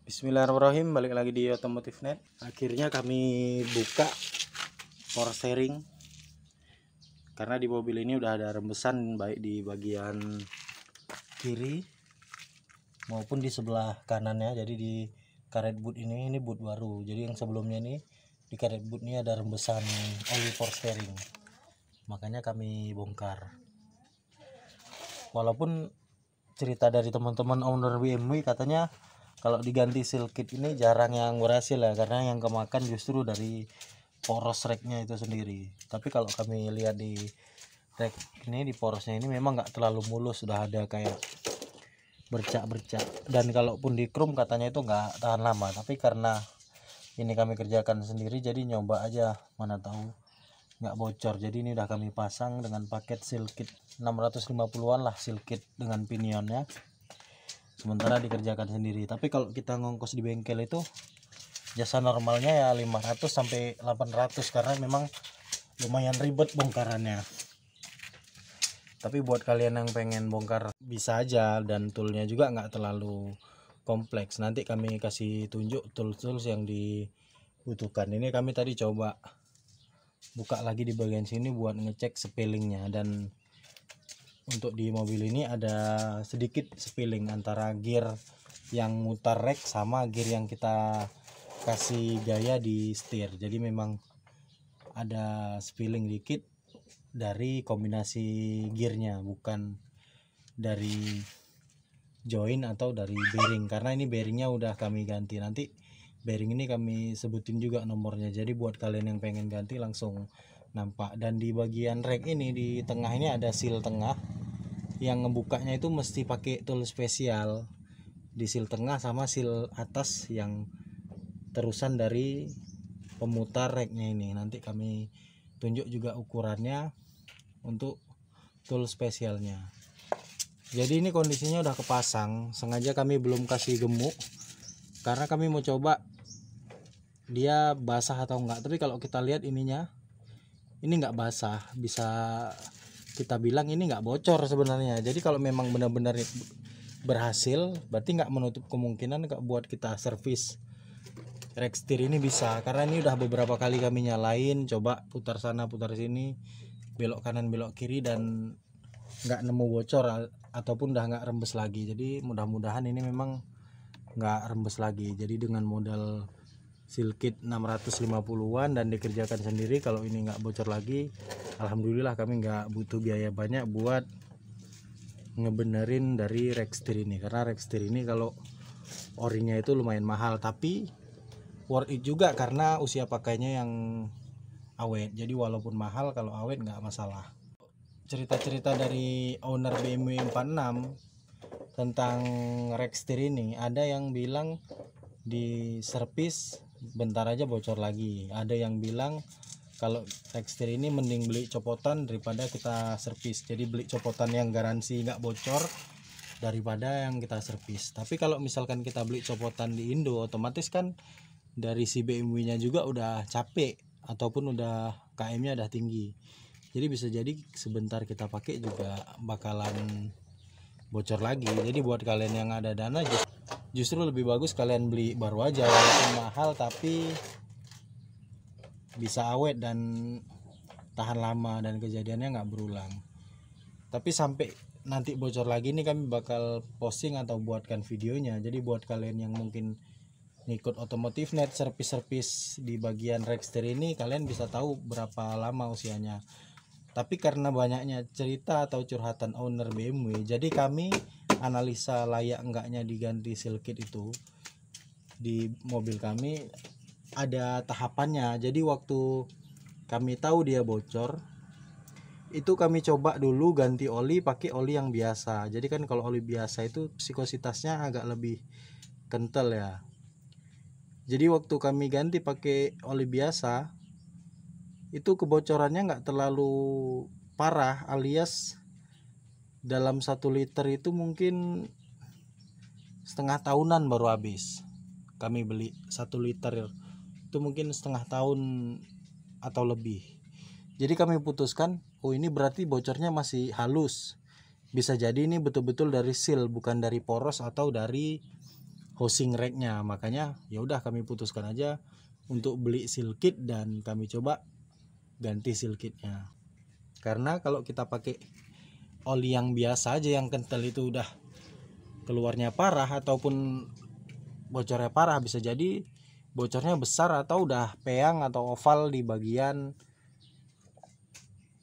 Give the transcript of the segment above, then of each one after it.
Bismillahirrahmanirrahim, balik lagi di Otomotif Net. Akhirnya kami buka power steering karena di mobil ini udah ada rembesan baik di bagian kiri maupun di sebelah kanannya. Jadi di karet boot ini boot baru. Jadi yang sebelumnya ini di karet boot ini ada rembesan oli power steering. Makanya kami bongkar. Walaupun cerita dari teman-teman owner BMW katanya kalau diganti seal kit ini jarang yang berhasil ya, karena yang kemakan justru dari poros reknya itu sendiri. Tapi kalau kami lihat di rek ini, di porosnya ini memang nggak terlalu mulus, sudah ada kayak bercak-bercak, dan kalaupun di chrome katanya itu nggak tahan lama. Tapi karena ini kami kerjakan sendiri jadi nyoba aja, mana tahu nggak bocor. Jadi ini udah kami pasang dengan paket seal kit 650-an lah, seal kit dengan pinionnya, sementara dikerjakan sendiri. Tapi kalau kita ngongkos di bengkel itu jasa normalnya ya 500 sampai 800 karena memang lumayan ribet bongkarannya. Tapi buat kalian yang pengen bongkar bisa aja, dan toolnya juga nggak terlalu kompleks. Nanti kami kasih tunjuk tools yang dibutuhkan. Ini kami tadi coba buka lagi di bagian sini buat ngecek spillingnya, dan untuk di mobil ini ada sedikit spilling antara gear yang mutar rek sama gear yang kita kasih gaya di setir. Jadi memang ada spilling dikit dari kombinasi gearnya, bukan dari join atau dari bearing, karena ini bearingnya udah kami ganti. Nanti bearing ini kami sebutin juga nomornya, jadi buat kalian yang pengen ganti langsung nampak. Dan di bagian rek ini di tengah ini ada seal tengah, yang ngebukanya itu mesti pakai tool spesial di seal tengah sama seal atas yang terusan dari pemutar reknya ini. Nanti kami tunjuk juga ukurannya untuk tool spesialnya. Jadi ini kondisinya udah kepasang, sengaja kami belum kasih gemuk karena kami mau coba dia basah atau enggak. Tapi kalau kita lihat ininya, ini enggak basah, bisa kita bilang ini nggak bocor sebenarnya. Jadi kalau memang benar-benar berhasil, berarti nggak menutup kemungkinan buat kita servis rek setir ini bisa, karena ini udah beberapa kali kami nyalain, coba putar sana putar sini, belok kanan belok kiri, dan nggak nemu bocor ataupun udah nggak rembes lagi. Jadi mudah-mudahan ini memang nggak rembes lagi. Jadi dengan modal seal kit 650-an dan dikerjakan sendiri, kalau ini nggak bocor lagi, alhamdulillah kami nggak butuh biaya banyak buat ngebenerin dari rek setir ini. Karena rek setir ini kalau orinya itu lumayan mahal, tapi worth it juga karena usia pakainya yang awet. Jadi walaupun mahal, kalau awet nggak masalah. Cerita-cerita dari owner BMW 46 tentang rek setir ini, ada yang bilang di servis bentar aja bocor lagi, ada yang bilang kalau rek setir ini mending beli copotan daripada kita servis. Jadi beli copotan yang garansi nggak bocor daripada yang kita servis. Tapi kalau misalkan kita beli copotan di Indo, otomatis kan dari si BMW nya juga udah capek ataupun udah KM nya udah tinggi, jadi bisa jadi sebentar kita pakai juga bakalan bocor lagi. Jadi buat kalian yang ada dana, justru lebih bagus kalian beli baru aja, walaupun mahal tapi bisa awet dan tahan lama dan kejadiannya nggak berulang. Tapi sampai nanti bocor lagi nih kami bakal posting atau buatkan videonya. Jadi buat kalian yang mungkin ngikut Otomotif Net servis-servis di bagian rek setir ini, kalian bisa tahu berapa lama usianya. Tapi karena banyaknya cerita atau curhatan owner BMW, jadi kami analisa layak enggaknya diganti seal kit itu di mobil kami ada tahapannya. Jadi waktu kami tahu dia bocor, itu kami coba dulu ganti oli pakai oli yang biasa. Jadi kan kalau oli biasa itu psikositasnya agak lebih kental ya. Jadi waktu kami ganti pakai oli biasa, itu kebocorannya nggak terlalu parah, alias dalam 1 liter itu mungkin setengah tahunan baru habis. Kami beli 1 liter itu mungkin setengah tahun atau lebih. Jadi kami putuskan, oh ini berarti bocornya masih halus, bisa jadi ini betul-betul dari seal, bukan dari poros atau dari housing racknya. Makanya ya udah kami putuskan aja untuk beli seal kit dan kami coba ganti seal kitnya. Karena kalau kita pakai oli yang biasa aja yang kental itu udah keluarnya parah ataupun bocornya parah, bisa jadi bocornya besar atau udah peang atau oval di bagian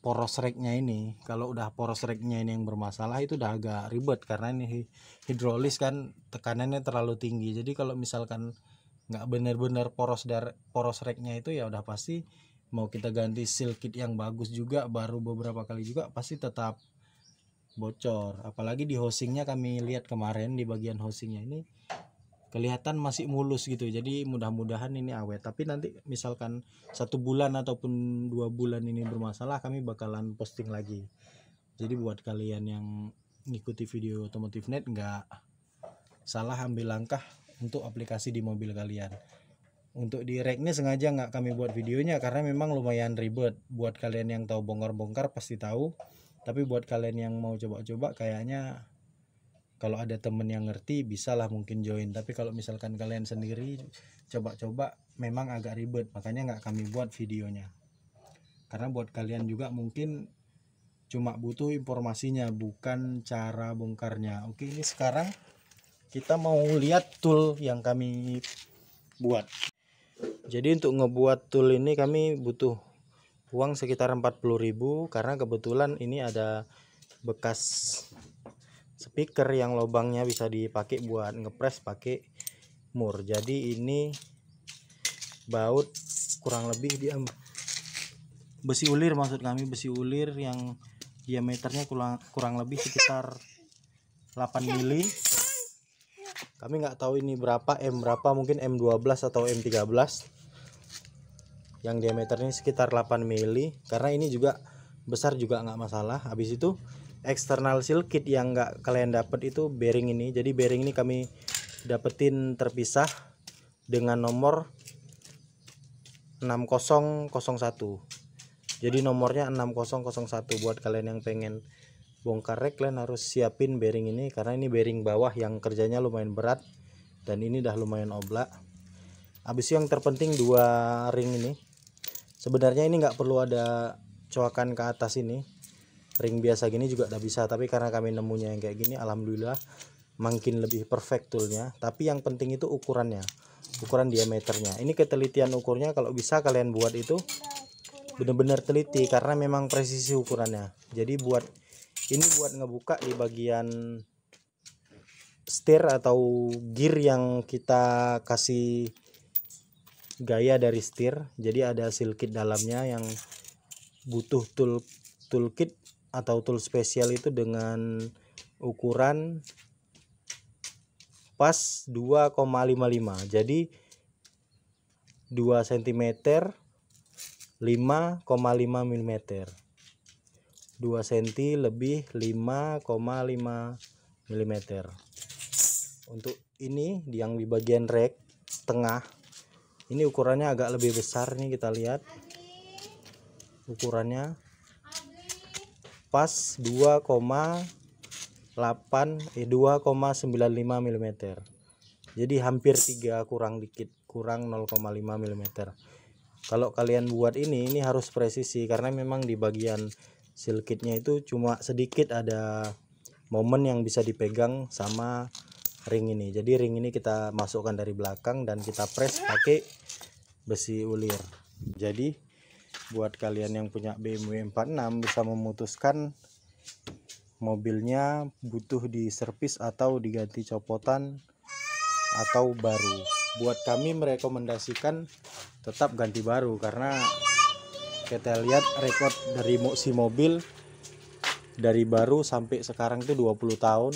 poros racknya ini. Kalau udah poros racknya ini yang bermasalah itu udah agak ribet karena ini hidrolis kan, tekanannya terlalu tinggi. Jadi kalau misalkan nggak benar-benar poros racknya itu ya udah pasti mau kita ganti seal kit yang bagus juga baru beberapa kali juga pasti tetap bocor. Apalagi di housingnya kami lihat kemarin di bagian housingnya ini kelihatan masih mulus gitu. Jadi mudah-mudahan ini awet. Tapi nanti misalkan 1 bulan ataupun 2 bulan ini bermasalah, kami bakalan posting lagi. Jadi buat kalian yang ngikuti video Otomotif Net nggak salah ambil langkah untuk aplikasi di mobil kalian. Untuk di racknya sengaja nggak kami buat videonya karena memang lumayan ribet. Buat kalian yang tahu bongkar-bongkar pasti tahu. Tapi buat kalian yang mau coba-coba kayaknya kalau ada temen yang ngerti bisalah mungkin join. Tapi kalau misalkan kalian sendiri coba-coba memang agak ribet, makanya nggak kami buat videonya. Karena buat kalian juga mungkin cuma butuh informasinya, bukan cara bongkarnya. Oke, ini sekarang kita mau lihat tool yang kami buat. Jadi untuk ngebuat tool ini kami butuh uang sekitar 40.000 karena kebetulan ini ada bekas speaker yang lubangnya bisa dipakai buat ngepres pakai mur. Jadi ini baut kurang lebih dia besi ulir, maksud kami besi ulir yang diameternya kurang lebih sekitar 8 mili. Kami nggak tahu ini berapa, berapa, mungkin M12 atau M13 yang diameternya sekitar 8 mili. Karena ini juga besar juga nggak masalah. Habis itu eksternal seal kit yang nggak kalian dapat itu bearing ini. Jadi bearing ini kami dapetin terpisah dengan nomor 6001. Jadi nomornya 6001. Buat kalian yang pengen bongkar rek, kalian harus siapin bearing ini karena ini bearing bawah yang kerjanya lumayan berat dan ini dah lumayan oblak. Habis yang terpenting 2 ring ini. Sebenarnya ini nggak perlu ada coakan ke atas ini. Ring biasa gini juga udah bisa, tapi karena kami nemunya yang kayak gini alhamdulillah makin lebih perfect toolnya. Tapi yang penting itu ukurannya, ukuran diameternya. Ini ketelitian ukurnya kalau bisa kalian buat itu benar-benar teliti karena memang presisi ukurannya. Jadi buat ini buat ngebuka di bagian setir atau gear yang kita kasih gaya dari setir. Jadi ada seal kit dalamnya yang butuh tool kit atau tool spesial itu dengan ukuran pas 2,55. Jadi 2 cm 5,5 mm. 2 cm lebih 5,5 mm. Untuk ini yang di bagian rack tengah ini ukurannya agak lebih besar nih, kita lihat ukurannya pas 2,95 mm. Jadi hampir 3 kurang dikit, kurang 0,5 mm. Kalau kalian buat ini harus presisi karena memang di bagian seal kitnya itu cuma sedikit ada momen yang bisa dipegang sama ring ini. Jadi ring ini kita masukkan dari belakang dan kita press pakai besi ulir. Jadi buat kalian yang punya BMW 46 bisa memutuskan mobilnya butuh diservis atau diganti copotan atau baru. Buat kami merekomendasikan tetap ganti baru karena kita lihat rekod dari si mobil dari baru sampai sekarang itu 20 tahun,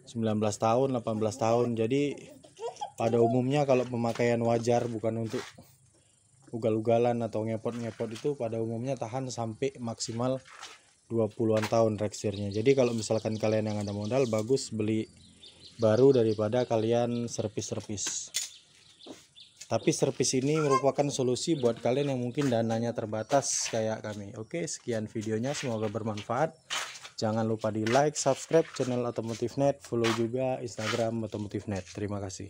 19 tahun, 18 tahun. Jadi pada umumnya kalau pemakaian wajar bukan untuk ugal-ugalan atau ngepot-ngepot itu pada umumnya tahan sampai maksimal 20-an tahun reksirnya. Jadi kalau misalkan kalian yang ada modal bagus beli baru daripada kalian servis-servis. Tapi servis ini merupakan solusi buat kalian yang mungkin dananya terbatas kayak kami. Oke, sekian videonya, semoga bermanfaat. Jangan lupa di like, subscribe channel Otomotif Net, follow juga Instagram Otomotif Net. Terima kasih.